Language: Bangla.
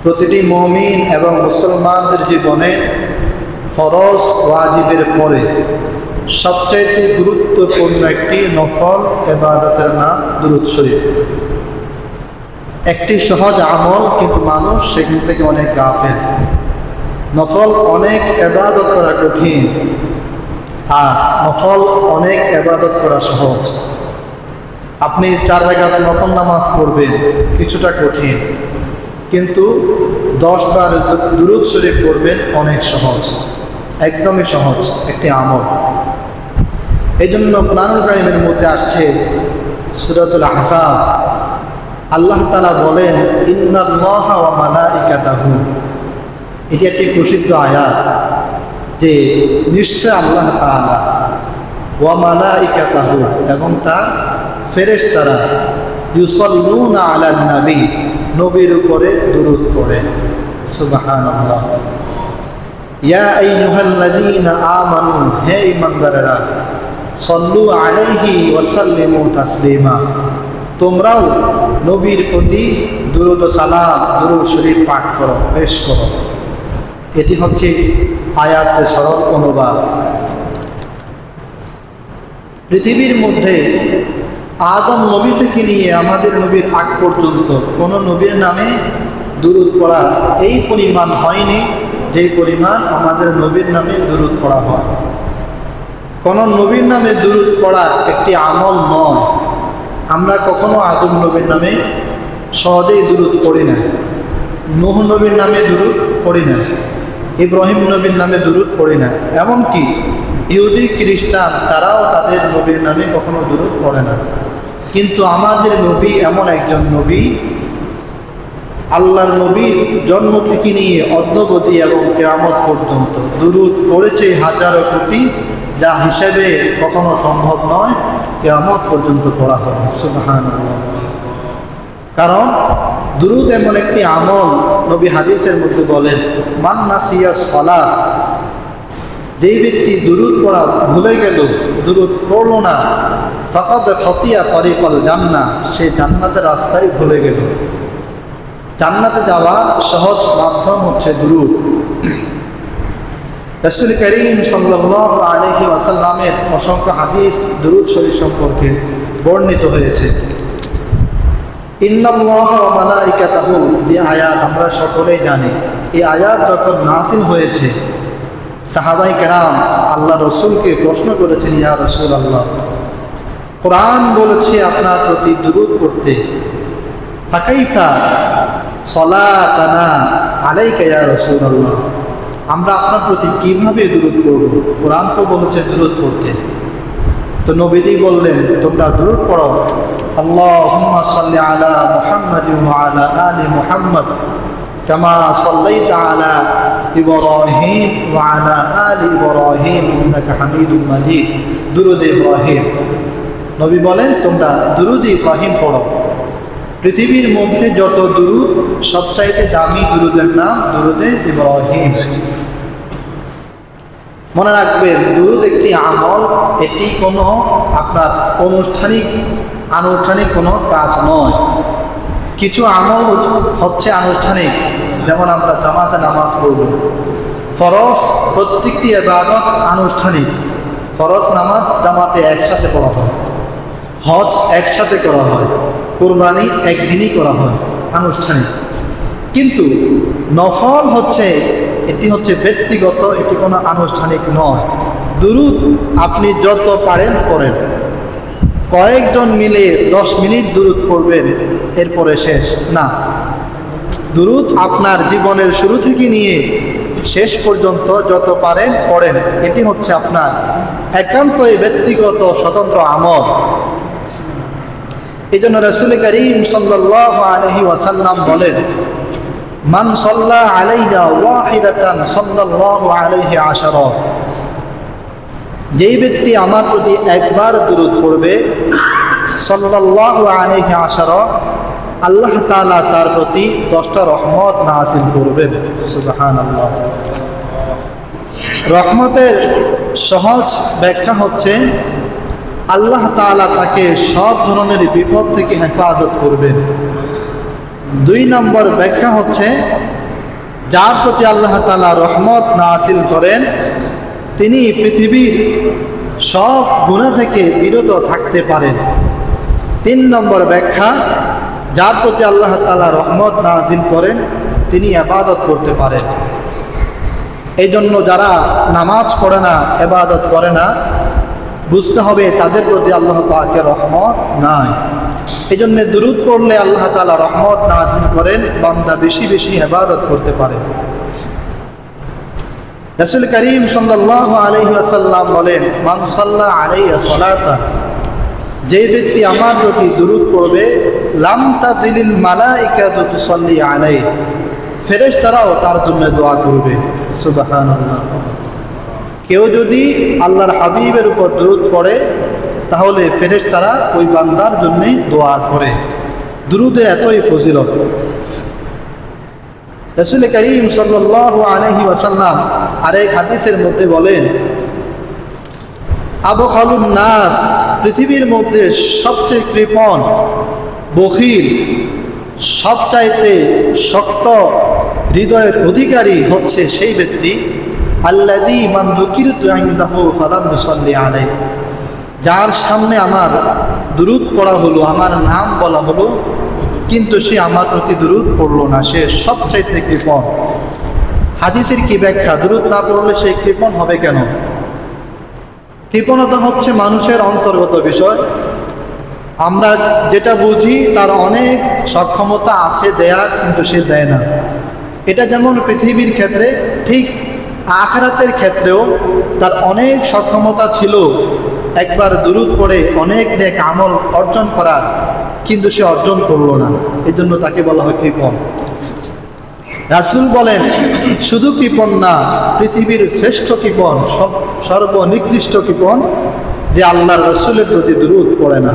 প্রতিটি মুমিন এবং মুসলমানদের জীবনে ফরজ ওয়াজিবের পরে সবচাইতে গুরুত্বপূর্ণ একটি নফল ইবাদতের নাম দুরূদ শরীফ। একটি সহজ আমল, কিন্তু মানুষ সেখান থেকে অনেক গাফেল। নফল অনেক ইবাদত করা কঠিন, আর নফল অনেক ইবাদত করা সহজ। আপনি 4 রাকাত নফল নামাজ পড়বেন, কিছুটা কঠিন, কিন্তু 10 বার দুরূদ শরীফ পড়বেন, অনেক সহজ, একদমই সহজ একটি আমল। এই জন্য কোরআনুল কারীমের মধ্যে আসছে সূরাতুল আহজাব, আল্লাহ তাআলা বলেন ইন্নাল্লাহা ওয়া মালাইকাতাহু। এটি একটি প্রসিদ্ধ আয়াত যে নিশ্চয় আল্লাহ তাআলা ওয়া মালাইকাতাহু এবং তার ফেরেশতারা ইউসাল্লুনা আলান নবী, নবীর উপরে দুরূদ পড়ে। সুবহানাল্লাহ। ইয়া আইয়ুহাল্লাযীনা আমানু, হে ঈমানদারেরা, সাল্লু আলাইহি ওয়া সাল্লিমু তাসলিমা, তোমরাও নবীর প্রতি দুরূদ ও সালাম, দুরূদ শরীফ পাঠ করো, পেশ করো। এটি হচ্ছে আয়াতের সরল অনুবাদ। পৃথিবীর মধ্যে আদম নবী থেকে নিয়ে আমাদের নবীর আগ পর্যন্ত কোনো নবীর নামে দুরূদ পড়া এই পরিমাণ হয়নি যেই পরিমাণ আমাদের নবীর নামে দুরূদ পড়া হয়। কোনো নবীর নামে দুরূদ পড়া একটি আমল নয়। আমরা কখনো আদম নবীর নামে সহজেই দুরূদ পড়ি না, নূহ নবীর নামে দুরূদ পড়ি না, ইব্রাহিম নবীর নামে দুরূদ পড়ি না। এমনকি ইহুদি খ্রিস্টান তারাও তাদের নবীর নামে কখনো দুরূদ পড়ে না। কিন্তু আমাদের নবী এমন একজন নবী, আল্লাহর নবীর জন্ম থেকে নিয়ে অদ্যাবধি এবং কিয়ামত পর্যন্ত দুরূদ পড়েছে হাজারো কোটি, যা হিসেবে কখনো সম্ভব নয়, কিয়ামত পর্যন্ত পড়া হবে। সুবহানাল্লাহ। কারণ দুরূদ এমন একটি আমল, নবী হাদিসের মধ্যে বলেন মান নাসিয়া সালাত, যেই ব্যক্তি দুরূদ পড়া ভুলে গেল, দুরূদ পড়ল না, ফাকাদ খাতিয়া তরিকাল জান্নাহ, সে জান্নাতের রাস্তায় ভুলে গেল। জান্নাতে যাওয়ার সহজ মাধ্যম হচ্ছে দুরূদ। রাসূল করিম সাল্লাল্লাহু আলাইহি ওয়াসাল্লামের অসংখ্য হাদিস দুরূদ শরীফ সম্পর্কে বর্ণিত হয়েছে। ইন্নাল্লাহা ওয়া মালাইকাতাহু, যে আয়াত আমরা সকলেই জানি। এই আয়াত যখন নাযিল হয়েছে, সাহাবায়ে কেরাম আল্লাহ রসুলকে প্রশ্ন করেছেন, ইয়া রাসূলুল্লাহ, কোরআন বলেছে আপনার প্রতি দুরূদ পড়তে, ফাকাইফা সালাতানা আলাইকা ইয়া রাসূলুল্লাহ, আমরা আপনার প্রতি কিভাবে দুরূদ পড়ব? কোরআন তো বলেছে দুরূদ পড়তে। তো নবীজি বললেন, তোমরা দুরূদ পড়ো, আল্লাহুম্মা সাল্লি আলা মুহাম্মাদিন ওয়া আলা আলি মুহাম্মাদ কামা সাল্লাইতা আলা ইব্রাহিম ওয়া আলা আলি ইব্রাহিম ইন্নাকা হামিদুম মাজিদ। দুরূদ ইব্রাহিম, নবী বলেন তোমরা দুরূদ ইব্রাহিম পড়ো। পৃথিবীর মধ্যে যত দুরূদ, সবচাইতে দামি দুরূদের নাম দুরূদে ইব্রাহিম। মনে রাখবেন, দুরূদ একটি আমল, এটি কোনো আপনার আনুষ্ঠানিক কোনো কাজ নয়। কিছু আমল হচ্ছে আনুষ্ঠানিক, যেমন আমরা জামাতে নামাজ পড়ব। ফরজ প্রত্যেকটি ইবাদত আনুষ্ঠানিক। ফরজ নামাজ জামাতে একসাথে পড়া হয়, হজ একসাথে করা হয়, কুরবানি একদিনই করা হয়, আনুষ্ঠানিক। কিন্তু নফল এটি হচ্ছে ব্যক্তিগত, এটি কোনো আনুষ্ঠানিক নয়। দুরূদ আপনি যত পারেন পড়েন, কয়েকজন মিলে 10 মিনিট দুরূদ পড়বেন, এরপরে শেষ না। দুরূদ আপনার জীবনের শুরু থেকে নিয়ে শেষ পর্যন্ত যত পারেন পড়েন। এটি হচ্ছে আপনার একান্তই ব্যক্তিগত স্বতন্ত্র আমল। এই জন্য রাসূল করিম সাল্লাল্লাহু আলাইহি ওয়াসাল্লাম বলেন, মান সাল্লা আলাইয়া ওয়াহিদাতান সাল্লাল্লাহু আলাইহি আশারা, যেই ব্যক্তি আমার প্রতি একবার দুরূদ পড়বে, সাল্লাল্লাহু আলাইহি আশারা, আল্লাহ তাআলা তার প্রতি 10টা রহমত নাযিল করবেন। সুবহানাল্লাহ। রহমতের সহজ ব্যাখ্যা হচ্ছে আল্লাহ তাআলা তাকে সব ধরনের বিপদ থেকে হেফাজত করবেন। 2 নম্বর ব্যাখ্যা হচ্ছে যার প্রতি আল্লাহ তাআলা রহমত নাযিল করেন তিনি পৃথিবীর সব গুনাহ থেকে বিরত থাকতে পারেন। 3 নম্বর ব্যাখ্যা, যার প্রতি আল্লাহ তাআলা রহমত নাযিল করেন তিনি ইবাদত করতে পারেন। এই জন্য যারা নামাজ পড়ে না, ইবাদত করে না, বুঝতে হবে তাদের প্রতি আল্লাহ পাকের রহমত নাই। এই জন্য দুরূদ পড়লে আল্লাহ তাআলা রহমত নাযিল করেন, বান্দা বেশি বেশি ইবাদত করতে পারে। রাসূল করিম সাল্লাল্লাহু আলাইহি ওয়াসাল্লাম বলেন, মান সাল্লা আলাইহি সালাতান, যে ব্যক্তি আমার প্রতি দুরূদ পড়বে, লাম তাজিলিল মালাইকাতু তুসাল্লি আলাইহি, ফেরেশতারাও তার জন্য দোয়া করবে। সুবহানাল্লাহ। কেউ যদি আল্লাহর হাবিবের উপর দুরূদ পড়ে তাহলে ফেরেশতারা ওই বান্দার জন্য দোয়া করে। দুরূদের এতই ফজিলত। রাসূল করিম সাল্লাল্লাহু আলাইহি ওয়াসাল্লাম আরেক হাদিসের মধ্যে বলেন, আবখালুন নাস, পৃথিবীর মধ্যে সবচেয়ে কৃপণ, বখিল, সবচাইতে শক্ত হৃদয়ের অধিকারী হচ্ছে সেই ব্যক্তি, আল্লাযী মান যুকিরতু ইনদাহু ফালাম ইউসাল্লি আলাইহি, যার সামনে আমার দুরূদ পড়া হলো, আমার নাম বলা হলো, কিন্তু সে আমার প্রতি দুরূদ পড়লো না, সে সবচাইতে কৃপণ। হাদিসের কি ব্যাখ্যা? দুরূদ না পড়লে সে কৃপণ হবে কেন? কৃপণতা হচ্ছে মানুষের অন্তর্গত বিষয়। আমরা যেটা বুঝি তার অনেক সক্ষমতা আছে দেয়ার, কিন্তু সে দেয় না। এটা যেমন পৃথিবীর ক্ষেত্রে, ঠিক আখিরাতের ক্ষেত্রেও তার অনেক সক্ষমতা ছিল একবার দুরূদ পড়ে অনেক নেক আমল অর্জন করার, কিন্তু সে অর্জন করলো না। এই জন্য তাকে বলা হয় কৃপণ। রাসূল বলেন, শুধু কৃপণ না, পৃথিবীর শ্রেষ্ঠ কৃপণ, সর্বনিকৃষ্ট কৃপণ, যে আল্লাহর রাসূলের প্রতি দুরূদ পড়ে না।